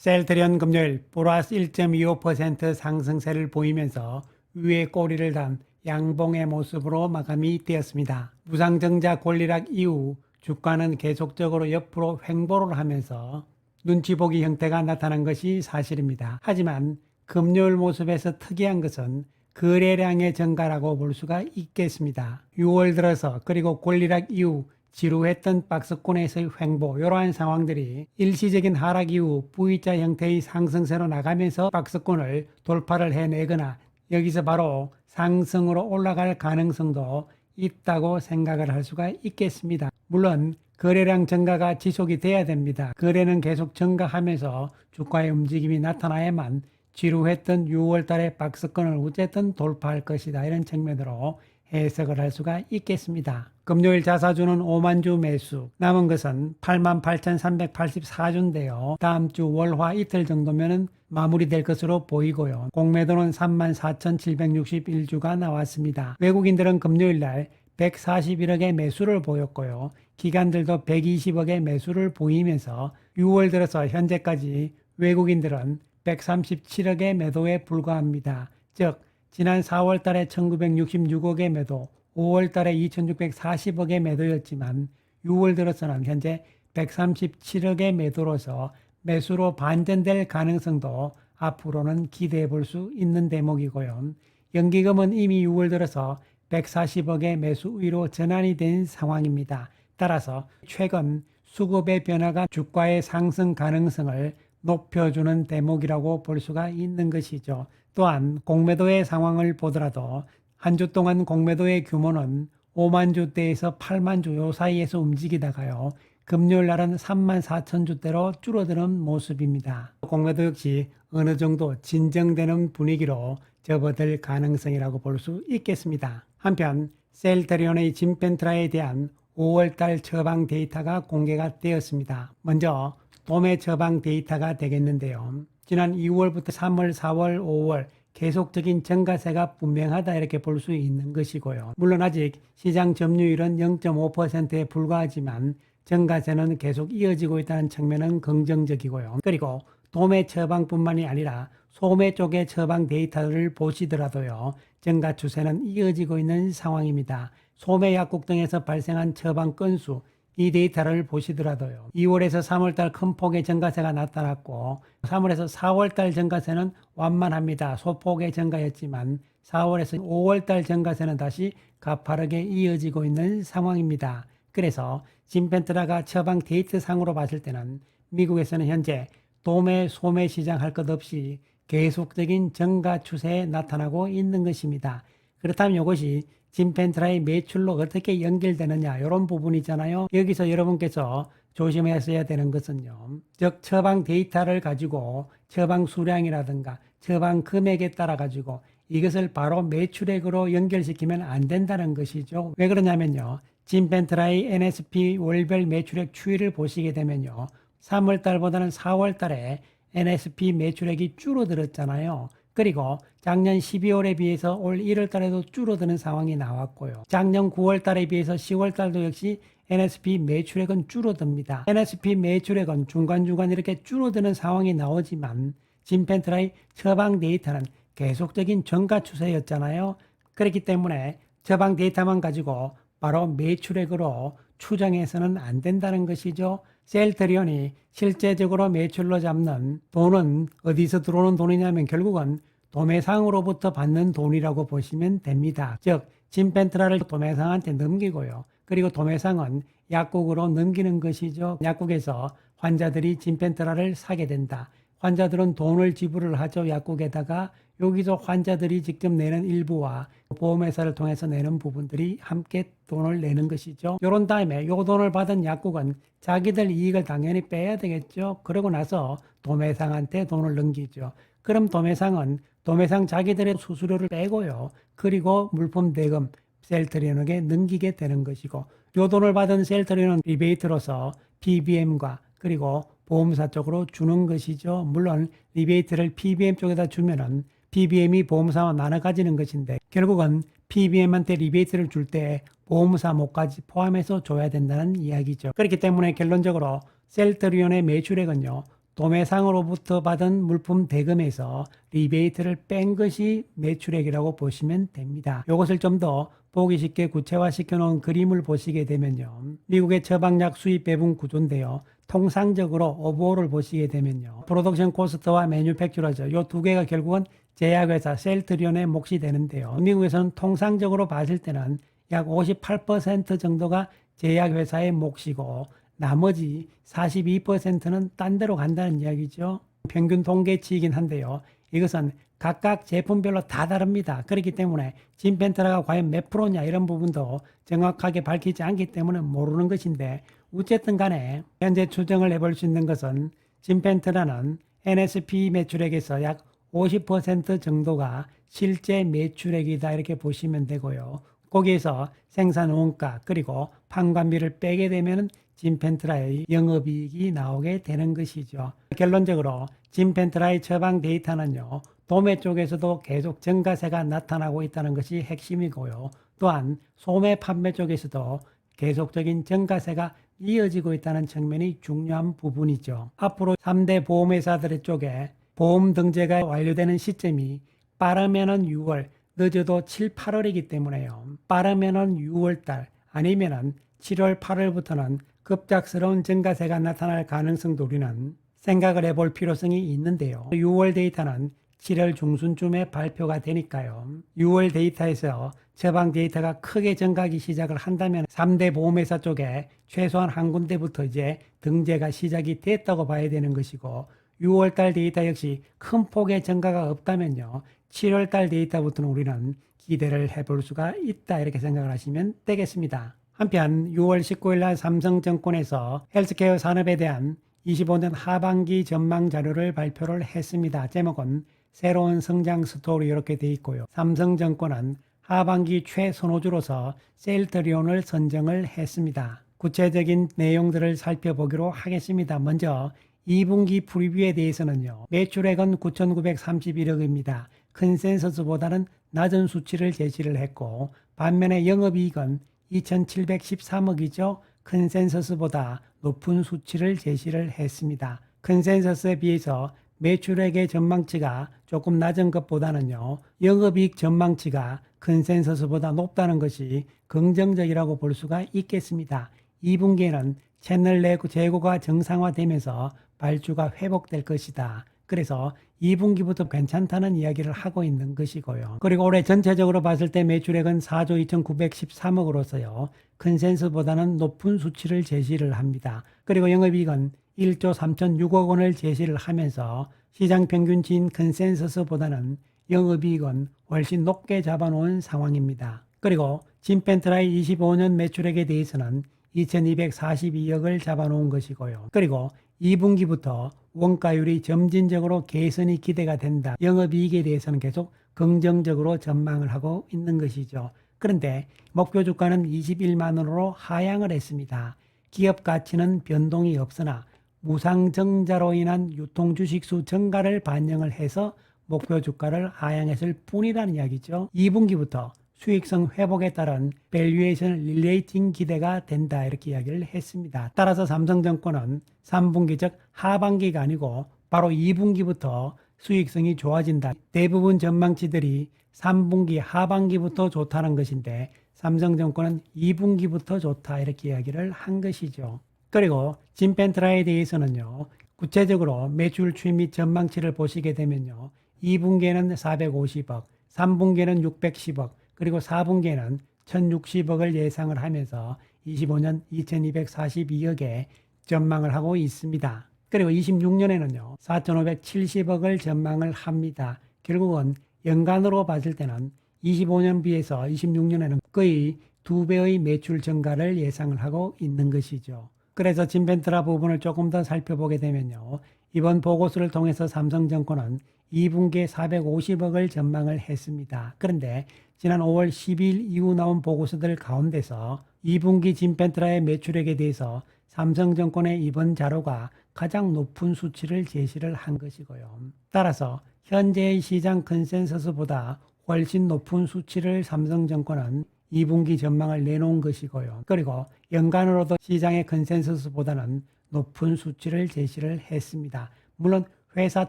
셀트리온 금요일 플러스 1.25% 상승세를 보이면서 위에 꼬리를 단 양봉의 모습으로 마감이 되었습니다. 무상증자 권리락 이후 주가는 계속적으로 옆으로 횡보를 하면서 눈치 보기 형태가 나타난 것이 사실입니다. 하지만 금요일 모습에서 특이한 것은 거래량의 증가라고 볼 수가 있겠습니다. 6월 들어서 그리고 권리락 이후 지루했던 박스권에서의 횡보, 이러한 상황들이 일시적인 하락 이후 V자 형태의 상승세로 나가면서 박스권을 돌파를 해내거나 여기서 바로 상승으로 올라갈 가능성도 있다고 생각을 할 수가 있겠습니다. 물론 거래량 증가가 지속이 돼야 됩니다. 거래는 계속 증가하면서 주가의 움직임이 나타나야만 지루했던 6월 달의 박스권을 어쨌든 돌파할 것이다. 이런 측면으로 해석을 할 수가 있겠습니다. 금요일 자사주는 5만 주 매수, 남은 것은 88,384주인데요. 다음 주 월화 이틀 정도면 마무리될 것으로 보이고요. 공매도는 34,761주가 나왔습니다. 외국인들은 금요일 날 141억의 매수를 보였고요. 기관들도 120억의 매수를 보이면서 6월 들어서 현재까지 외국인들은 137억의 매도에 불과합니다. 즉 지난 4월 달에 1966억의 매도, 5월 달에 2640억의 매도였지만 6월 들어서는 현재 137억의 매도로서 매수로 반전될 가능성도 앞으로는 기대해 볼 수 있는 대목이고요. 연기금은 이미 6월 들어서 140억의 매수 우위로 전환이 된 상황입니다. 따라서 최근 수급의 변화가 주가의 상승 가능성을 높여주는 대목이라고 볼 수가 있는 것이죠. 또한 공매도의 상황을 보더라도 한 주 동안 공매도의 규모는 5만 주대에서 8만 주 요 사이에서 움직이다가요. 금요일 날은 3만 4천 주대로 줄어드는 모습입니다. 공매도 역시 어느 정도 진정되는 분위기로 접어들 가능성이라고 볼 수 있겠습니다. 한편 셀트리온의 진펜트라에 대한 5월달 처방 데이터가 공개가 되었습니다. 먼저 도매 처방 데이터가 되겠는데요. 지난 2월부터 3월, 4월, 5월 계속적인 증가세가 분명하다 이렇게 볼 수 있는 것이고요. 물론 아직 시장 점유율은 0.5%에 불과하지만 증가세는 계속 이어지고 있다는 측면은 긍정적이고요. 그리고 도매 처방뿐만이 아니라 소매 쪽의 처방 데이터를 보시더라도요. 증가 추세는 이어지고 있는 상황입니다. 소매 약국 등에서 발생한 처방 건수, 이 데이터를 보시더라도요. 2월에서 3월달 큰 폭의 증가세가 나타났고 3월에서 4월달 증가세는 완만합니다. 소폭의 증가였지만 4월에서 5월달 증가세는 다시 가파르게 이어지고 있는 상황입니다. 그래서 진펜트라가 처방 데이터 상으로 봤을 때는 미국에서는 현재 도매, 소매 시장 할 것 없이 계속적인 증가 추세에 나타나고 있는 것입니다. 그렇다면 이것이 진펜트라의 매출로 어떻게 연결되느냐 이런 부분이잖아요. 여기서 여러분께서 조심하셔야 되는 것은요. 즉 처방 데이터를 가지고 처방 수량이라든가 처방 금액에 따라 가지고 이것을 바로 매출액으로 연결시키면 안 된다는 것이죠. 왜 그러냐면요. 진펜트라의 NSP 월별 매출액 추이를 보시게 되면요. 3월 달보다는 4월 달에 NSP 매출액이 줄어들었잖아요. 그리고 작년 12월에 비해서 올 1월 달에도 줄어드는 상황이 나왔고요. 작년 9월 달에 비해서 10월 달도 역시 NSP 매출액은 줄어듭니다. NSP 매출액은 중간중간 이렇게 줄어드는 상황이 나오지만 진펜트라의 처방 데이터는 계속적인 증가 추세였잖아요. 그렇기 때문에 처방 데이터만 가지고 바로 매출액으로 추정해서는 안 된다는 것이죠. 셀트리온이 실제적으로 매출로 잡는 돈은 어디서 들어오는 돈이냐면 결국은 도매상으로부터 받는 돈이라고 보시면 됩니다. 즉 진펜트라를 도매상한테 넘기고요. 그리고 도매상은 약국으로 넘기는 것이죠. 약국에서 환자들이 진펜트라를 사게 된다. 환자들은 돈을 지불을 하죠. 약국에다가 여기서 환자들이 직접 내는 일부와 보험회사를 통해서 내는 부분들이 함께 돈을 내는 것이죠. 이런 다음에 요 돈을 받은 약국은 자기들 이익을 당연히 빼야 되겠죠. 그러고 나서 도매상한테 돈을 넘기죠. 그럼 도매상 자기들의 수수료를 빼고요. 그리고 물품 대금 셀트리온에게 넘기게 되는 것이고 요 돈을 받은 셀트리온은 리베이트로서 PBM과 그리고 보험사 쪽으로 주는 것이죠. 물론 리베이트를 PBM 쪽에다 주면은 PBM이 보험사와 나눠 가지는 것인데 결국은 PBM한테 리베이트를 줄 때 보험사 목까지 포함해서 줘야 된다는 이야기죠. 그렇기 때문에 결론적으로 셀트리온의 매출액은요. 도매상으로부터 받은 물품 대금에서 리베이트를 뺀 것이 매출액이라고 보시면 됩니다. 이것을 좀 더 보기 쉽게 구체화시켜 놓은 그림을 보시게 되면요. 미국의 처방약 수입 배분 구조인데요. 통상적으로 오버홀을 보시게 되면요. 프로덕션 코스트와 매뉴팩처러죠. 이 두 개가 결국은 제약회사 셀트리온의 몫이 되는데요. 미국에서는 통상적으로 봤을 때는 약 58% 정도가 제약회사의 몫이고 나머지 42%는 딴 데로 간다는 이야기죠. 평균 통계치이긴 한데요. 이것은 각각 제품별로 다 다릅니다. 그렇기 때문에 진펜트라가 과연 몇 프로냐 이런 부분도 정확하게 밝히지 않기 때문에 모르는 것인데 어쨌든 간에 현재 추정을 해볼 수 있는 것은 진펜트라는 NSP 매출액에서 약 50% 정도가 실제 매출액이다 이렇게 보시면 되고요. 거기에서 생산 원가 그리고 판관비를 빼게 되면 진펜트라의 영업이익이 나오게 되는 것이죠. 결론적으로 진펜트라의 처방 데이터는요. 도매 쪽에서도 계속 증가세가 나타나고 있다는 것이 핵심이고요. 또한 소매 판매 쪽에서도 계속적인 증가세가 이어지고 있다는 측면이 중요한 부분이죠. 앞으로 3대 보험회사들 쪽에 보험 등재가 완료되는 시점이 빠르면은 6월, 늦어도 7, 8월이기 때문에요. 빠르면은 6월달 아니면은 7월, 8월부터는 급작스러운 증가세가 나타날 가능성도 우리는 생각을 해볼 필요성이 있는데요. 6월 데이터는 7월 중순쯤에 발표가 되니까요. 6월 데이터에서 처방 데이터가 크게 증가하기 시작을 한다면 3대 보험회사 쪽에 최소한 한 군데부터 이제 등재가 시작이 됐다고 봐야 되는 것이고 6월달 데이터 역시 큰 폭의 증가가 없다면요. 7월달 데이터부터는 우리는 기대를 해볼 수가 있다 이렇게 생각을 하시면 되겠습니다. 한편 6월 19일 날 삼성증권에서 헬스케어 산업에 대한 25년 하반기 전망 자료를 발표를 했습니다. 제목은 새로운 성장 스토리 이렇게 되어 있고요. 삼성증권은 하반기 최선호주로서 셀트리온을 선정을 했습니다. 구체적인 내용들을 살펴보기로 하겠습니다. 먼저 2분기 프리뷰에 대해서는요. 매출액은 9,931억입니다. 컨센서스보다는 낮은 수치를 제시를 했고 반면에 영업이익은 2,713억이죠. 컨센서스보다 높은 수치를 제시를 했습니다. 컨센서스에 비해서 매출액의 전망치가 조금 낮은 것보다는요. 영업이익 전망치가 컨센서스보다 높다는 것이 긍정적이라고 볼 수가 있겠습니다. 2분기에는 채널 내 재고가 정상화되면서 발주가 회복될 것이다. 그래서 2분기부터 괜찮다는 이야기를 하고 있는 것이고요. 그리고 올해 전체적으로 봤을 때 매출액은 4조 2,913억으로서요. 컨센서스보다는 높은 수치를 제시를 합니다. 그리고 영업이익은 1조 3,006억 원을 제시를 하면서 시장 평균치인 컨센서스보다는 영업이익은 훨씬 높게 잡아놓은 상황입니다. 그리고 진펜트라의 25년 매출액에 대해서는 2,242억을 잡아놓은 것이고요. 그리고 2분기부터 원가율이 점진적으로 개선이 기대가 된다. 영업이익에 대해서는 계속 긍정적으로 전망을 하고 있는 것이죠. 그런데 목표 주가는 21만 원으로 하향을 했습니다. 기업 가치는 변동이 없으나 무상증자로 인한 유통주식수 증가를 반영을 해서 목표 주가를 하향했을 뿐이라는 이야기죠. 2분기부터 수익성 회복에 따른 밸류에이션 릴레이팅 기대가 된다 이렇게 이야기를 했습니다. 따라서 삼성증권은 3분기 즉 하반기가 아니고 바로 2분기부터 수익성이 좋아진다. 대부분 전망치들이 3분기 하반기부터 좋다는 것인데 삼성증권은 2분기부터 좋다 이렇게 이야기를 한 것이죠. 그리고 진펜트라에 대해서는요. 구체적으로 매출 추이 및 전망치를 보시게 되면요. 2분기에는 450억, 3분기에는 610억, 그리고 4분기에는 1,060억을 예상을 하면서 25년 2,242억에 전망을 하고 있습니다. 그리고 26년에는요. 4,570억을 전망을 합니다. 결국은 연간으로 봤을 때는 25년 비해서 26년에는 거의 2배의 매출 증가를 예상을 하고 있는 것이죠. 그래서 진펜트라 부분을 조금 더 살펴보게 되면요. 이번 보고서를 통해서 삼성증권은 2분기에 450억을 전망을 했습니다. 그런데 지난 5월 10일 이후 나온 보고서들 가운데서 2분기 진펜트라의 매출액에 대해서 삼성증권의 이번 자료가 가장 높은 수치를 제시를 한 것이고요. 따라서 현재의 시장 컨센서스보다 훨씬 높은 수치를 삼성증권은 2분기 전망을 내놓은 것이고요. 그리고 연간으로도 시장의 컨센서스보다는 높은 수치를 제시를 했습니다. 물론 회사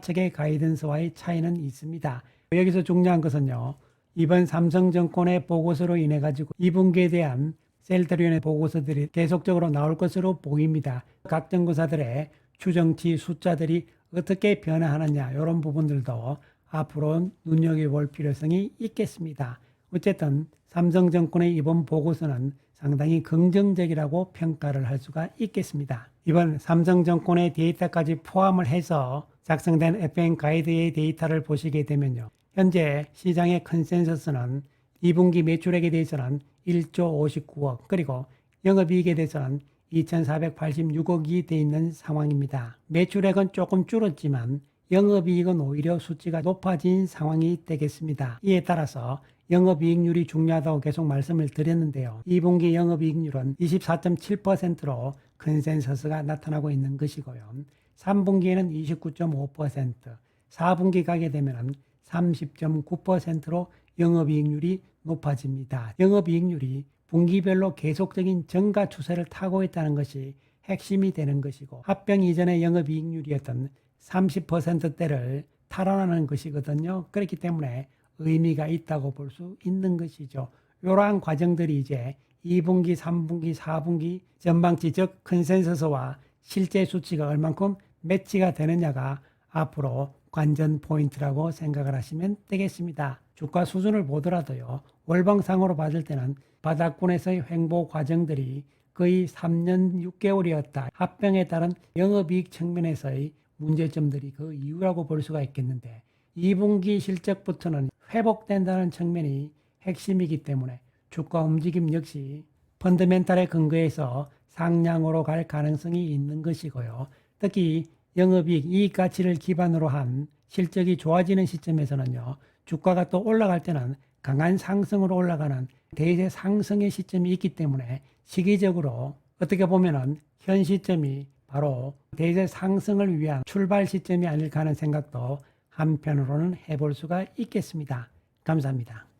측의 가이던스와의 차이는 있습니다. 여기서 중요한 것은요. 이번 삼성증권의 보고서로 인해 가지고 2분기에 대한 셀터리온의 보고서들이 계속적으로 나올 것으로 보입니다. 각 정부사들의 추정치 숫자들이 어떻게 변화하느냐 이런 부분들도 앞으로 눈여겨볼 필요성이 있겠습니다. 어쨌든 삼성증권의 이번 보고서는 상당히 긍정적이라고 평가를 할 수가 있겠습니다. 이번 삼성증권의 데이터까지 포함을 해서 작성된 FM 가이드의 데이터를 보시게 되면요. 현재 시장의 컨센서스는 2분기 매출액에 대해서는 1조 59억 그리고 영업이익에 대해서는 2,486억이 돼 있는 상황입니다. 매출액은 조금 줄었지만 영업이익은 오히려 수치가 높아진 상황이 되겠습니다. 이에 따라서 영업이익률이 중요하다고 계속 말씀을 드렸는데요. 2분기 영업이익률은 24.7%로 컨센서스가 나타나고 있는 것이고요. 3분기에는 29.5%, 4분기 가게 되면 30.9%로 영업이익률이 높아집니다. 영업이익률이 분기별로 계속적인 증가 추세를 타고 있다는 것이 핵심이 되는 것이고 합병 이전의 영업이익률이었던 30%대를 탈환하는 것이거든요. 그렇기 때문에 의미가 있다고 볼 수 있는 것이죠. 이러한 과정들이 이제 2분기, 3분기, 4분기 전망치 즉 컨센서스와 실제 수치가 얼만큼 매치가 되느냐가 앞으로 관전 포인트라고 생각을 하시면 되겠습니다. 주가 수준을 보더라도요. 월봉상으로 봤을 때는 바닥권에서의 횡보 과정들이 거의 3년 6개월이었다. 합병에 따른 영업이익 측면에서의 문제점들이 그 이유라고 볼 수가 있겠는데 2분기 실적부터는 회복된다는 측면이 핵심이기 때문에 주가 움직임 역시 펀더멘탈에 근거해서 상향으로 갈 가능성이 있는 것이고요. 특히 영업이익, 이익 가치를 기반으로 한 실적이 좋아지는 시점에서는요. 주가가 또 올라갈 때는 강한 상승으로 올라가는 대세 상승의 시점이 있기 때문에 시기적으로 어떻게 보면은 현 시점이 바로 대세 상승을 위한 출발 시점이 아닐까 하는 생각도 한편으로는 해볼 수가 있겠습니다. 감사합니다.